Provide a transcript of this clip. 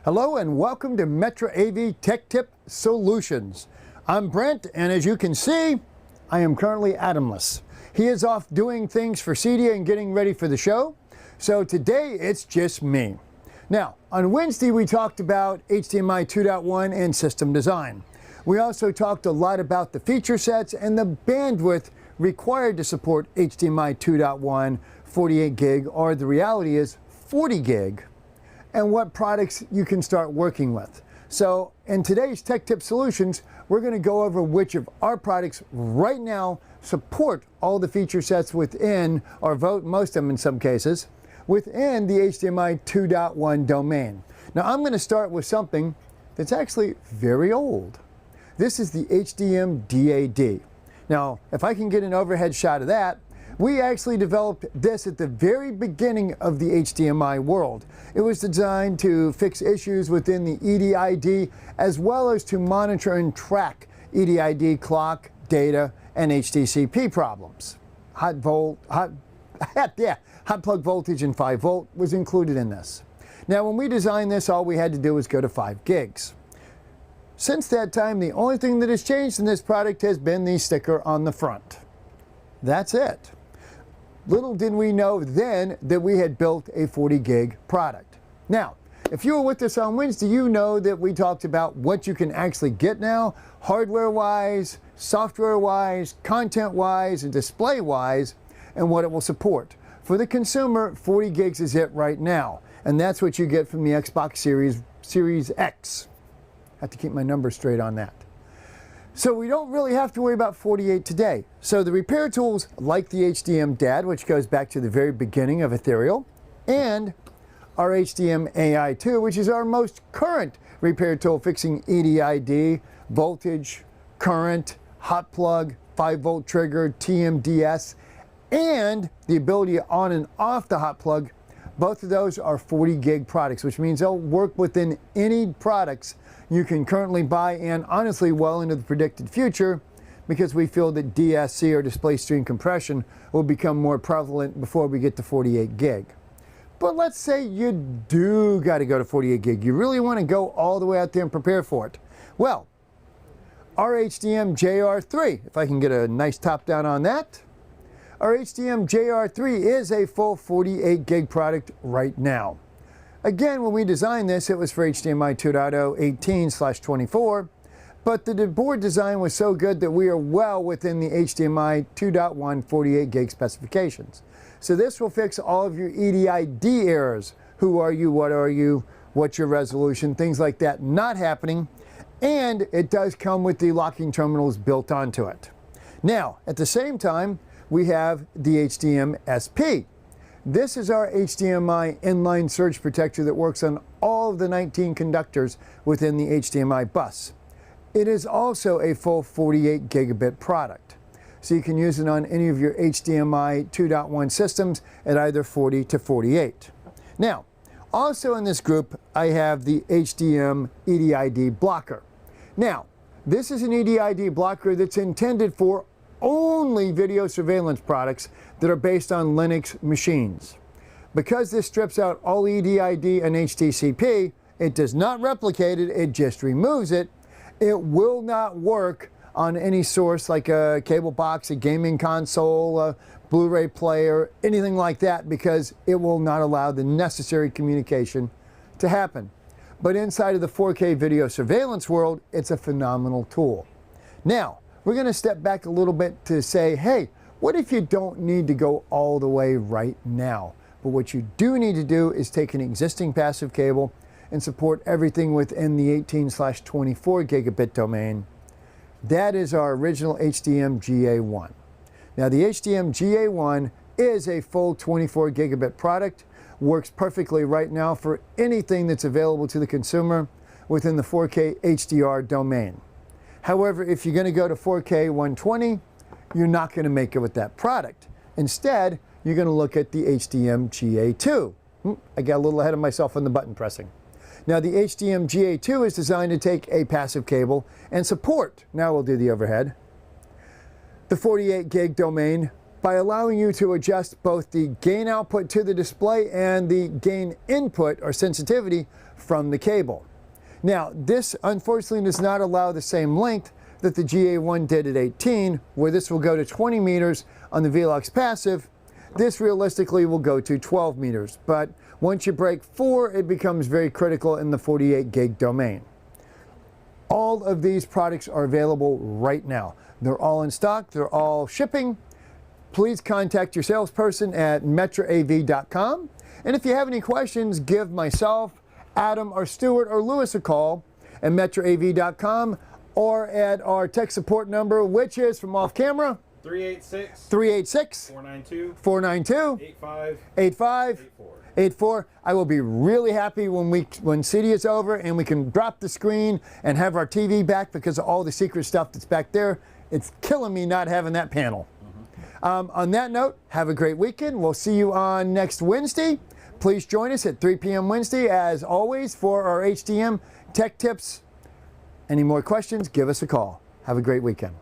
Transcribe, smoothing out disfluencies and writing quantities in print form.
Hello and welcome to MetraAV TechTip Solutions. I'm Brent, and as you can see, I am currently Adamless. He is off doing things for CEDIA and getting ready for the show, so today it's just me. Now, on Wednesday we talked about HDMI 2.1 and system design. We also talked a lot about the feature sets and the bandwidth required to support HDMI 2.1, 48 gig, or the reality is 40 gig. And what products you can start working with. So in today's Tech Tip Solutions, we're going to go over which of our products right now support all the feature sets within, or most of them in some cases, within the HDMI 2.1 domain. Now I'm going to start with something that's actually very old. This is the HDMI DAD. Now, if I can get an overhead shot of that, we actually developed this at the very beginning of the HDMI world. It was designed to fix issues within the EDID as well as to monitor and track EDID clock, data, and HDCP problems. Hot plug voltage and 5 volt was included in this. Now when we designed this, all we had to do was go to 5 gigs. Since that time, the only thing that has changed in this product has been the sticker on the front. That's it. Little did we know then that we had built a 40 gig product. Now, if you were with us on Wednesday, you know that we talked about what you can actually get now, hardware-wise, software-wise, content-wise, and display-wise, and what it will support. For the consumer, 40 gigs is it right now, and that's what you get from the Xbox Series X. I have to keep my numbers straight on that. So we don't really have to worry about 48 today. So the repair tools like the HDMI DAD, which goes back to the very beginning of Ethereal, and our HDMI AI2, which is our most current repair tool fixing EDID, voltage, current, hot plug, 5 volt trigger, TMDS, and the ability to on and off the hot plug. Both of those are 40 gig products, which means they'll work within any products you can currently buy, and honestly well into the predicted future, because we feel that DSC, or display stream compression, will become more prevalent before we get to 48 gig. But let's say you do got to go to 48 gig. You really want to go all the way out there and prepare for it. Well, our HDMI JR3, if I can get a nice top down on that, our HDMI JR3 is a full 48 gig product right now. Again, when we designed this, it was for HDMI 2.0 18/24, but the board design was so good that we are well within the HDMI 2.1 48 gig specifications. So this will fix all of your EDID errors. Who are you? What are you? What's your resolution? Things like that not happening. And it does come with the locking terminals built onto it. Now, at the same time, we have the HDMI SP. This is our HDMI inline surge protector that works on all of the 19 conductors within the HDMI bus. It is also a full 48 gigabit product. So you can use it on any of your HDMI 2.1 systems at either 40 to 48. Now, also in this group, I have the HDMI EDID blocker. Now, this is an EDID blocker that's intended for only video surveillance products that are based on Linux machines. Because this strips out all EDID and HDCP, it does not replicate it, it just removes it. It will not work on any source like a cable box, a gaming console, a Blu-ray player, anything like that, because it will not allow the necessary communication to happen. But inside of the 4K video surveillance world, it's a phenomenal tool. Now, we're going to step back a little bit to say, hey, what if you don't need to go all the way right now? But what you do need to do is take an existing passive cable and support everything within the 18/24 gigabit domain. That is our original HDMI GA1. Now the HDMI GA1 is a full 24 gigabit product, works perfectly right now for anything that's available to the consumer within the 4K HDR domain. However, if you're going to go to 4K 120, you're not going to make it with that product. Instead, you're going to look at the HDMI GA2. I got a little ahead of myself on the button pressing. Now the HDMI GA2 is designed to take a passive cable and support, now we'll do the overhead, the 48 gig domain by allowing you to adjust both the gain output to the display and the gain input or sensitivity from the cable. Now, this unfortunately does not allow the same length that the GA1 did at 18, where this will go to 20 meters on the Velux passive. This realistically will go to 12 meters, but once you break 4, it becomes very critical in the 48 gig domain. All of these products are available right now. They're all in stock, they're all shipping. Please contact your salesperson at MetraAV.com. And if you have any questions, give myself, Adam, or Stuart, or Lewis a call at MetraAV.com or at our tech support number, which is from off camera. 386-492-8584. I will be really happy when CD is over and we can drop the screen and have our TV back, because of all the secret stuff that's back there. It's killing me not having that panel. On that note, have a great weekend. We'll see you on next Wednesday. Please join us at 3 p.m. Wednesday, as always, for our HDM Tech Tips. Any more questions, give us a call. Have a great weekend.